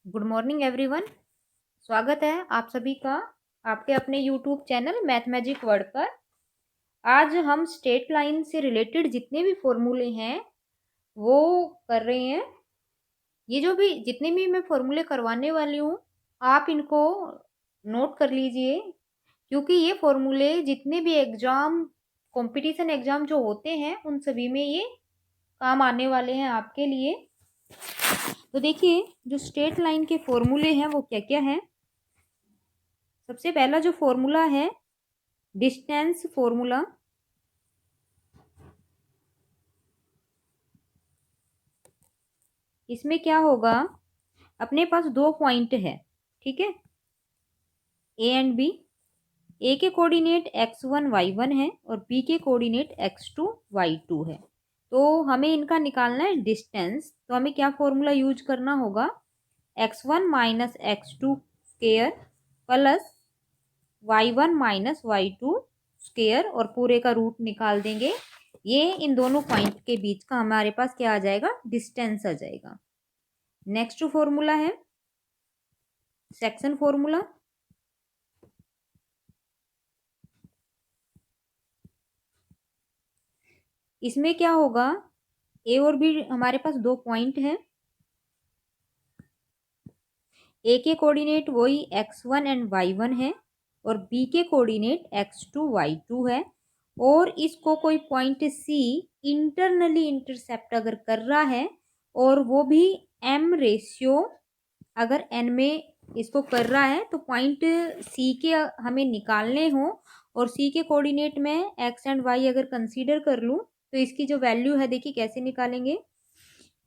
Good morning everyone. स्वागत है आप सभी का आपके अपने YouTube channel math magic word पर। आज हम स्ट्रेट लाइन से रिलेटेड जितने भी फॉर्मूले हैं वो कर रहे हैं। ये जो भी जितने भी मैं फॉर्मूले करवाने वाली हूँ आप इनको नोट कर लीजिए, क्योंकि ये फॉर्मूले जितने भी एग्जाम कंपटीशन एग्जाम जो होते हैं उन सभी में ये काम आने वाले हैं आपके लिए। तो देखिए, जो स्ट्रेट लाइन के फॉर्मूले हैं वो क्या क्या हैं। सबसे पहला जो फॉर्मूला है डिस्टेंस फॉर्मूला। इसमें क्या होगा, अपने पास दो पॉइंट है, ठीक है, ए एंड बी। ए के कोऑर्डिनेट x1 y1 है और बी के कोऑर्डिनेट x2 y2 है। तो हमें इनका निकालना है डिस्टेंस। तो हमें क्या फॉर्मूला यूज करना होगा, x1 minus x2 square plus y1 minus y2 square और पूरे का रूट निकाल देंगे। ये इन दोनों पॉइंट के बीच का हमारे पास क्या आ जाएगा, डिस्टेंस आ जाएगा। नेक्स्ट फॉर्मूला है सेक्शन फॉर्मूला। इसमें क्या होगा, ए और बी हमारे पास दो पॉइंट हैं। ए के कोऑर्डिनेट वही x1 एंड y1 है और बी के कोऑर्डिनेट x2 y2 है। और इसको कोई पॉइंट सी इंटरनली इंटरसेप्ट अगर कर रहा है और वो भी m रेशियो अगर n में इसको कर रहा है, तो पॉइंट सी के हमें निकालने हो और सी के कोऑर्डिनेट में x एंड y अगर कंसीडर कर लूँ तो इसकी जो वैल्यू है, देखिए कैसे निकालेंगे।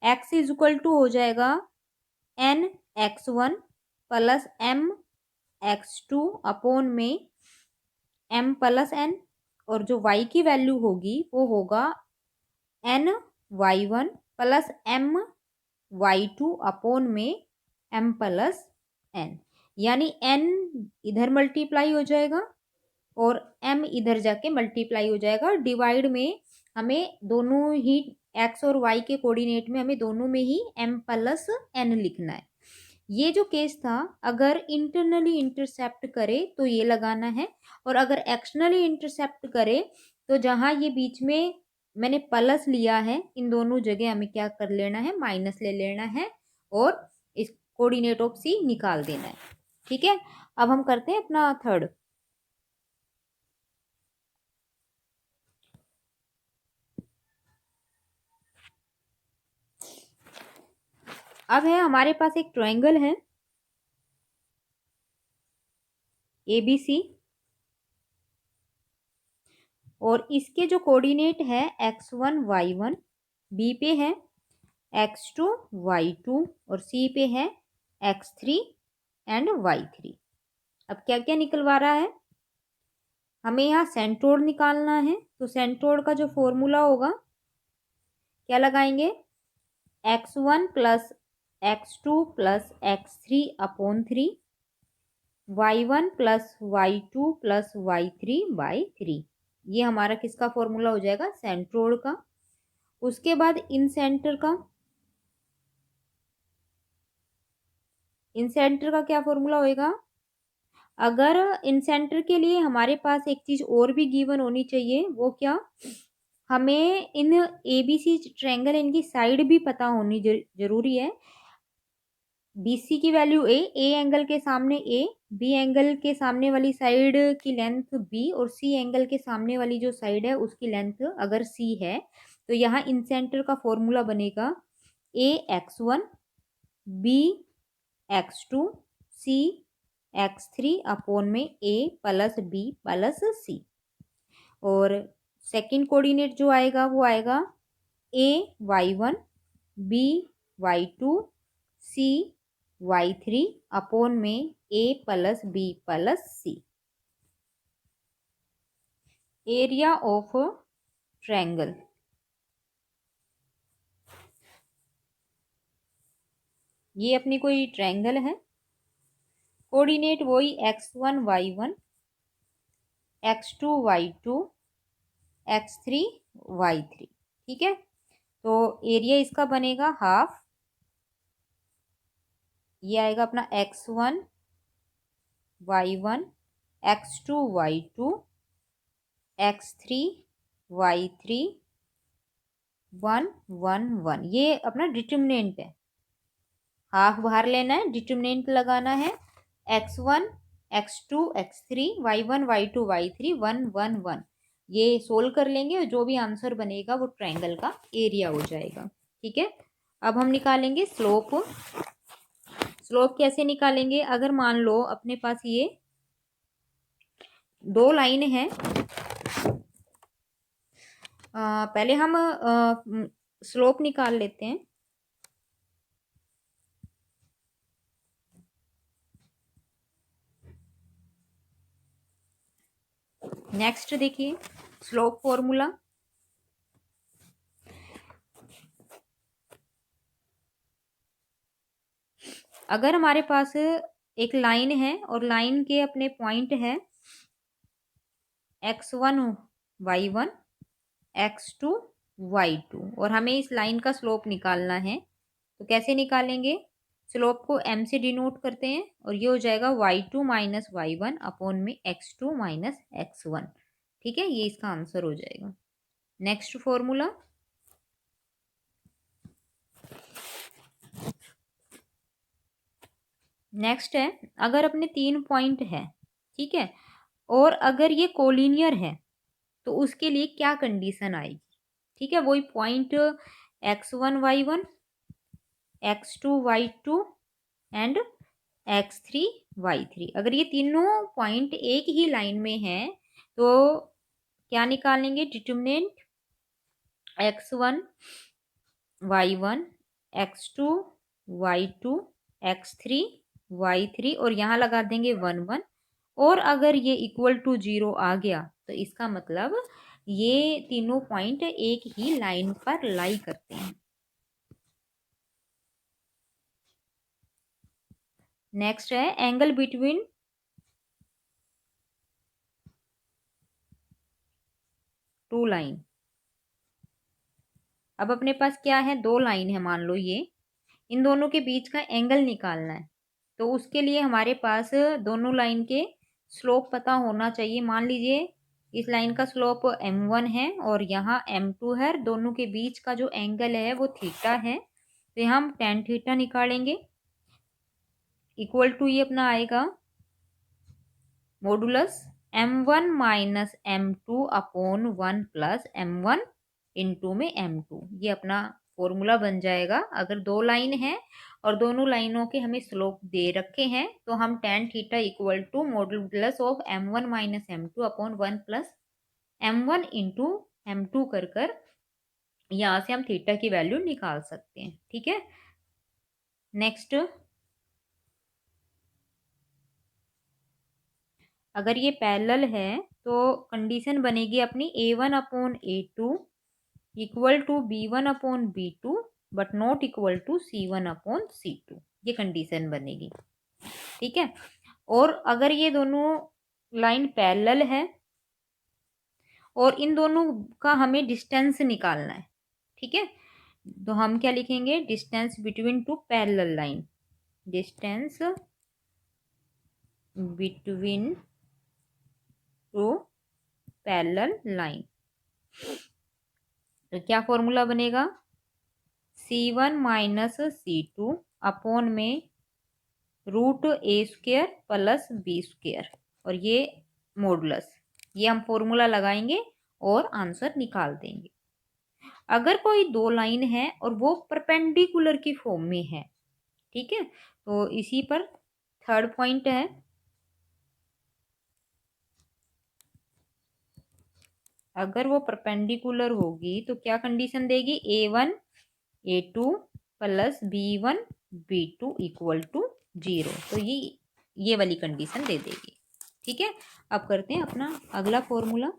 x इज इक्वल टू हो जाएगा n x1 plus m x2 upon में m प्लस n, और जो y की वैल्यू होगी वो होगा n y1 plus m y2 upon में m प्लस n। यानी n इधर मल्टीप्लाई हो जाएगा और m इधर जाके मल्टीप्लाई हो जाएगा। डिवाइड में हमें दोनों ही x और y के कोऑर्डिनेट में हमें दोनों में ही m प्लस n लिखना है। ये जो केस था, अगर इंटरनली इंटरसेप्ट करे तो ये लगाना है, और अगर एक्सटर्नली इंटरसेप्ट करे तो जहां ये बीच में मैंने प्लस लिया है इन दोनों जगह हमें क्या कर लेना है, माइनस ले लेना है और इस कोऑर्डिनेट ऑफ सी निकाल देना है। ठीक है, अब हम करते हैं अपना थर्ड। अब है हमारे पास एक ट्रायंगल है ABC और इसके जो कोऑर्डिनेट है x1 y1, बी पे है x2 y2 और सी पे है x3 एंड y3। अब क्या क्या निकलवा रहा है, हमें यहाँ सेंट्रोइड निकालना है। तो सेंट्रोइड का जो फॉर्मूला होगा, क्या लगाएंगे, x1 plus x2 plus x3 upon 3, y1 plus y2 plus y3 by 3। ये हमारा किसका फॉर्मूला हो जाएगा, सेंट्रोइड का। उसके बाद इन सेंटर का, इन सेंटर का क्या फॉर्मूला होएगा, अगर इन सेंटर के लिए हमारे पास एक चीज और भी गिवन होनी चाहिए, वो क्या, हमें इन ABC ट्रायंगल इनकी साइड भी पता होनी जरूरी है। BC की वैल्यू ए एंगल के सामने ए, बी एंगल के सामने वाली साइड की लेंथ बी और सी एंगल के सामने वाली जो साइड है उसकी लेंथ अगर सी है, तो यहाँ इन सेंटर का फॉर्मूला बनेगा AX1 BX2 CX3 अपॉन में A plus B plus C। और सेकंड कोऑर्डिनेट जो आएगा वो आएगा AY1 BY2 CY3 अपॉन में A plus B plus C। Area of triangle, ये अपनी कोई ट्रायंगल है, कोऑर्डिनेट वही x1 y1 x2 y2 x3 y3। ठीक है, तो एरिया इसका बनेगा हाफ, ये आएगा अपना x1 y1 x2 y2 x3 y3 1 1 1। ये अपना डिटर्मिनेंट है, हाफ बाहर लेना है, डिटर्मिनेंट लगाना है x1 x2 x3 y1 y2 y3 1 1 1। ये सोल्व कर लेंगे और जो भी आंसर बनेगा वो ट्रायंगल का एरिया हो जाएगा। ठीक है, अब हम निकालेंगे स्लोप। स्लोप कैसे निकालेंगे? अगर मान लो अपने पास ये दो लाइन है, पहले हम स्लोप निकाल लेते हैं। नेक्स्ट देखिए स्लोप फॉर्मूला। अगर हमारे पास एक लाइन है और लाइन के अपने पॉइंट है x1 y1 x2 y2 और हमें इस लाइन का स्लोप निकालना है, तो कैसे निकालेंगे? स्लोप को m से डिनोट करते हैं और ये हो जाएगा y2 माइनस y1 अपॉन में x2 माइनस x1। ठीक है, ये इसका आंसर हो जाएगा। नेक्स्ट फॉर्मूला, नेक्स्ट है अगर अपने तीन पॉइंट है, ठीक है, और अगर ये कोलिनियर है तो उसके लिए क्या कंडीशन आएगी? ठीक है, वही point x1 y1 x2 y2 and x3 y3। अगर ये तीनों पॉइंट एक ही लाइन में है तो क्या निकालेंगे? Determinant x1 y1 x2 y2 x3 y3 और यहाँ लगा देंगे 1 1। और अगर ये इक्वल टू 0 आ गया तो इसका मतलब ये तीनों पॉइंट एक ही लाइन पर लाई करते हैं। नेक्स्ट है एंगल बिटवीन टू लाइन। अब अपने पास क्या है? दो लाइन है, मान लो ये, इन दोनों के बीच का एंगल निकालना है। तो उसके लिए हमारे पास दोनों लाइन के स्लोप पता होना चाहिए। मान लीजिए इस लाइन का स्लोप m1 है और यहाँ m2 है, दोनों के बीच का जो एंगल है वो थीटा है, तो यहाँ हम tan थीटा निकालेंगे। इक्वल टू ये अपना आएगा modulus m1 minus m2 upon 1 plus m1 into में m2। ये अपना फॉर्मूला बन जाएगा। अगर दो लाइन है और दोनों लाइनों के हमें स्लोप दे रखे हैं तो हम tan theta equal to modulus of m1 minus m2 upon 1 plus m1 into m2 कर यहाँ से हम थीटा की वैल्यू निकाल सकते हैं। ठीक है, नेक्स्ट अगर ये पैरेलल है तो कंडीशन बनेगी अपनी a1 upon a2 equal to b1 upon b2 but not equal to c1 upon c2। ये कंडीशन बनेगी। ठीक है, और अगर ये दोनों लाइन पैरेलल है और इन दोनों का हमें डिस्टेंस निकालना है, ठीक है, तो हम क्या लिखेंगे? Distance between two parallel line. Distance between two parallel line. तो क्या फॉर्मूला बनेगा? c1 माइनस c2 अपॉन में रूट ए स्क्वेयर प्लस बी स्क्वेयर और ये मॉडुलस। ये हम फॉर्मूला लगाएंगे और आंसर निकाल देंगे। अगर कोई दो लाइन है और वो परपेंडिकुलर की फॉर्म में है, ठीक है, तो इसी पर थर्ड पॉइंट है। अगर वो परपेंडिकुलर होगी तो क्या कंडीशन देगी? a1 a2 plus b1 b2 equal to 0। तो ये वाली कंडीशन दे देगी। ठीक है, अब करते हैं अपना अगला फॉर्मूला।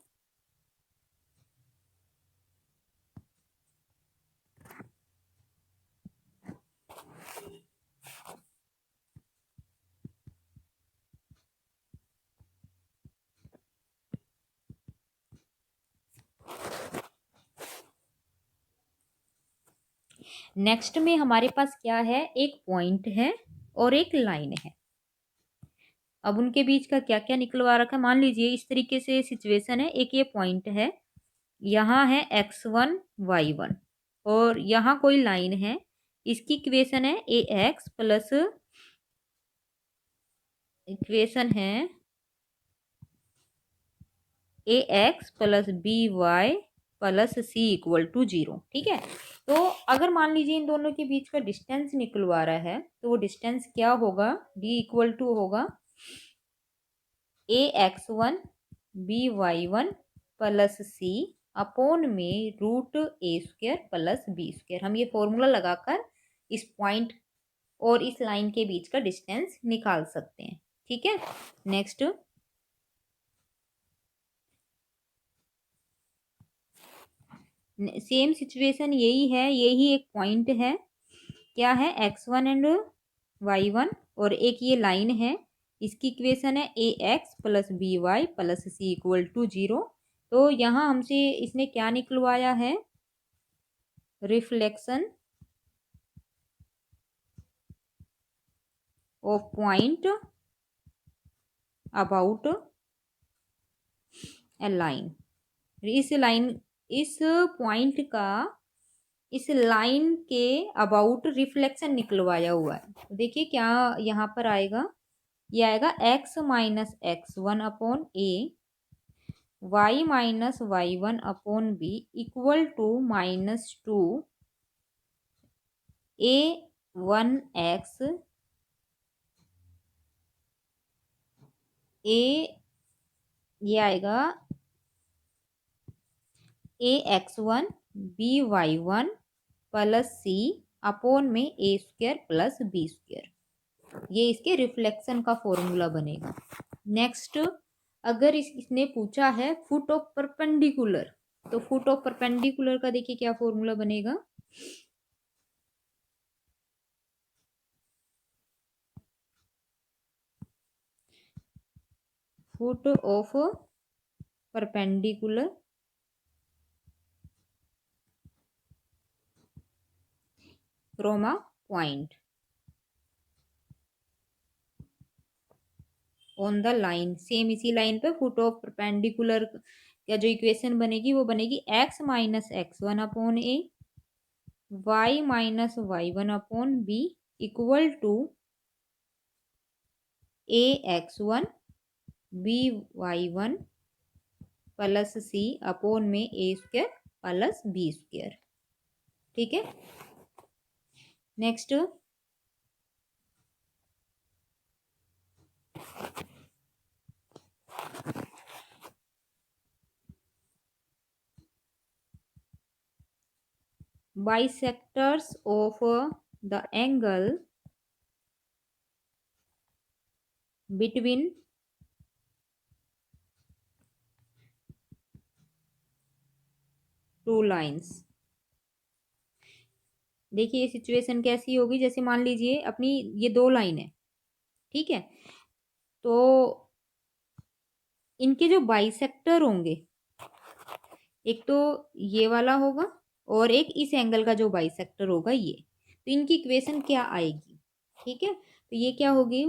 नेक्स्ट में हमारे पास क्या है? एक पॉइंट है और एक लाइन है। अब उनके बीच का क्या क्या निकलवा रखा है, मान लीजिए इस तरीके से सिचुएशन है। एक ये पॉइंट है, यहाँ है x1 y1 और यहाँ कोई लाइन है। इसकी इक्वेशन है ए एक्स प्लस, इक्वेशन है a x plus b y plus c equal to 0। ठीक है, तो अगर मान लीजिए इन दोनों के बीच का डिस्टेंस निकलवा रहा है तो वो डिस्टेंस क्या होगा, डी इक्वल टू होगा a x one b y one plus c upon में root a square plus b square. हम ये फॉर्मूला लगाकर इस पॉइंट और इस लाइन के बीच का डिस्टेंस निकाल सकते हैं। ठीक है, नेक्स्ट सेम सिचुएशन यही है, यही एक पॉइंट है। क्या है, x1 एंड y1 और एक ये लाइन है। इसकी इक्वेशन है a x plus b y plus c equal to 0। तो यहाँ हमसे इसने क्या निकलवाया है, reflection of point about a line. इस पॉइंट का इस लाइन के अबाउट रिफ्लेक्शन निकलवाया हुआ है। तो देखिए क्या यहाँ पर आएगा, ये आएगा x minus x one upon a y minus y one upon b equal to -2 a one x a, ये आएगा a x one b y one plus c upon में a square plus b square. ये इसके reflection का formula बनेगा। Next, अगर इसने पूछा है फुट ऑफ परपेंडिकुलर, तो फुट ऑफ परपेंडिकुलर का देखिए क्या फॉर्मूला बनेगा, foot of perpendicular from a point on the line. Same इसी लाइन पे फुट ऑफ परपेंडिकुलर या जो इक्वेशन बनेगी वो बनेगी x minus x one upon a y minus y one upon b equal to a x one b y one plus c upon में a square plus b square. ठीक है, next bisectors of the angle between two lines. देखिए ये situation कैसी होगी, जैसे मान लीजिए अपनी ये दो लाइन है। ठीक है, तो इनके जो बाइसेक्टर होंगे, एक तो ये वाला होगा और एक इस एंगल का जो बाइसेक्टर होगा ये, तो इनकी इक्वेशन क्या आएगी। ठीक है, तो ये क्या होगी,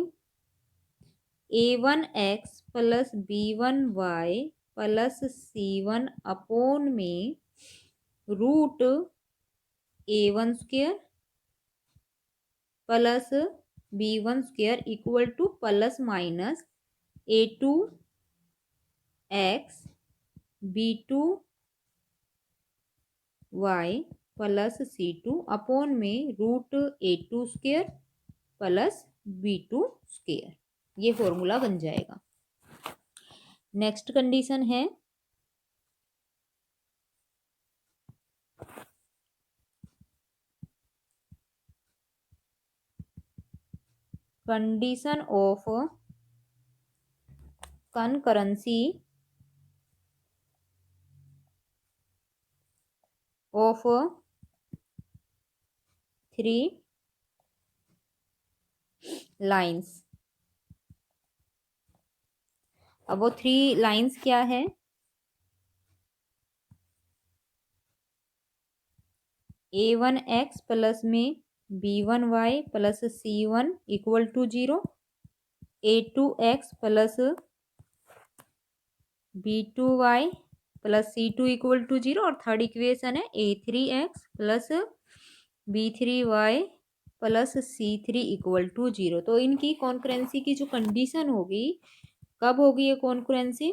a one x plus b one y plus c one upon में root a one square plus b one square equal to plus minus a two x b two y plus c two upon में root a two square plus b two square. ये formula बन जाएगा। Next condition है condition of concurrency of three lines. अब वो three lines क्या है, ए one x plus में b1y plus c1 equal to 0, a2x plus b2y plus c2 equal to 0 और थर्ड इक्वेशन है a3x plus b3y plus c3 equal to 0। तो इनकी concurrency की जो कंडीशन होगी, कब होगी ये कॉन्करेंसी?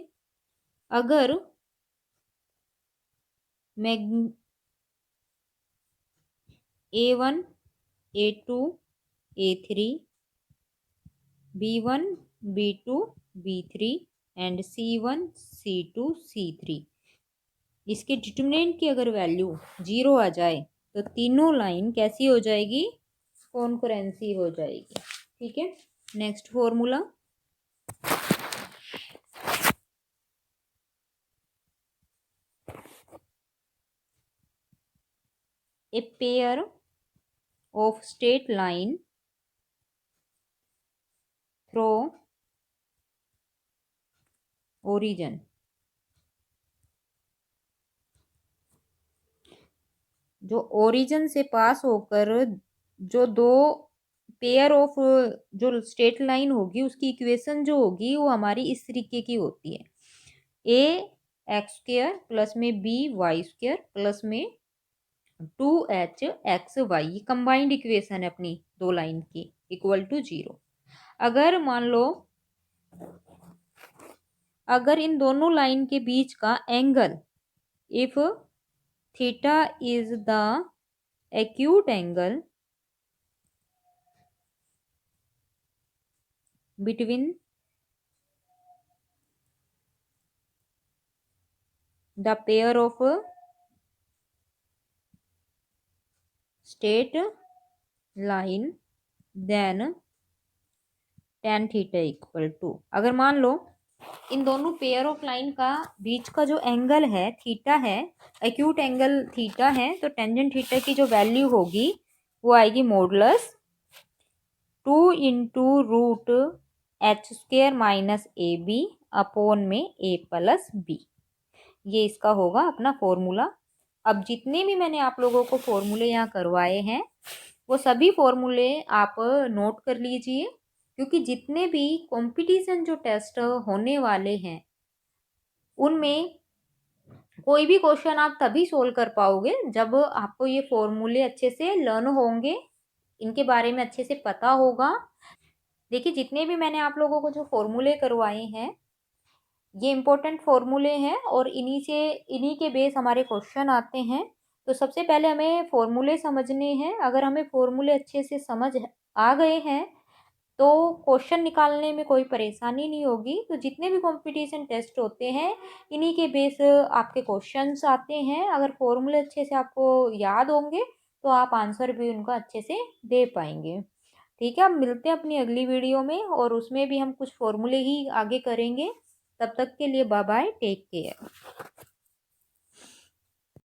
अगर a1 a2 a3 b1 b2 b3 and c1 c2 c3 इसके डिटरमिनेंट की अगर वैल्यू 0 आ जाए तो तीनों लाइन कैसी हो जाएगी? कॉन्करेंसी हो जाएगी। ठीक है, next formula, a pair of straight line through origin, जो ओरिजिन से पास होकर जो दो पेयर ऑफ जो स्ट्रेट लाइन होगी उसकी इक्वेशन जो होगी वो हमारी इस तरीके की होती है, ए एक्स स्क्वायर प्लस में बी वाई स्क्वायर प्लस में 2h(x,y), ये कंबाइंड इक्वेशन है अपनी दो लाइन की, इक्वल टू 0। अगर मान लो अगर इन दोनों लाइन के बीच का angle, if theta is the acute angle between the pair of straight line then tan theta equal to, अगर मान लो इन दोनों पेयर ऑफ लाइन का बीच का जो एंगल है थीटा है, एक्यूट एंगल थीटा है, तो टेंजेंट थीटा की जो वैल्यू होगी वो आएगी modulus 2 into root h square minus a b upon में ए प्लस बी। ये इसका होगा अपना फॉर्मूला। अब जितने भी मैंने आप लोगों को फॉर्मूले यहाँ करवाए हैं वो सभी फॉर्मूले आप नोट कर लीजिए, क्योंकि जितने भी कंपटीशन जो टेस्ट होने वाले हैं उनमें कोई भी क्वेश्चन आप तभी सोल्व कर पाओगे जब आपको ये फॉर्मूले अच्छे से लर्न होंगे, इनके बारे में अच्छे से पता होगा। देखिए जितने भी मैंने आप लोगों को जो फॉर्मूले करवाए हैं ये इम्पोर्टेंट फॉर्मूले हैं और इन्हीं के बेस हमारे क्वेश्चन आते हैं। तो सबसे पहले हमें फॉर्मूले समझने हैं। अगर हमें फॉर्मूले अच्छे से समझ आ गए हैं तो क्वेश्चन निकालने में कोई परेशानी नहीं होगी। तो जितने भी कंपटीशन टेस्ट होते हैं इन्हीं के बेस आपके क्वेश्चंस आते हैं। अगर फॉर्मूले अच्छे से आपको याद होंगे तो आप आंसर भी उनका अच्छे से दे पाएंगे। ठीक है, अब मिलते हैं अपनी अगली वीडियो में और उसमें भी हम कुछ फॉर्मूले ही आगे करेंगे। तब तक के लिए बाय बाय, टेक केयर।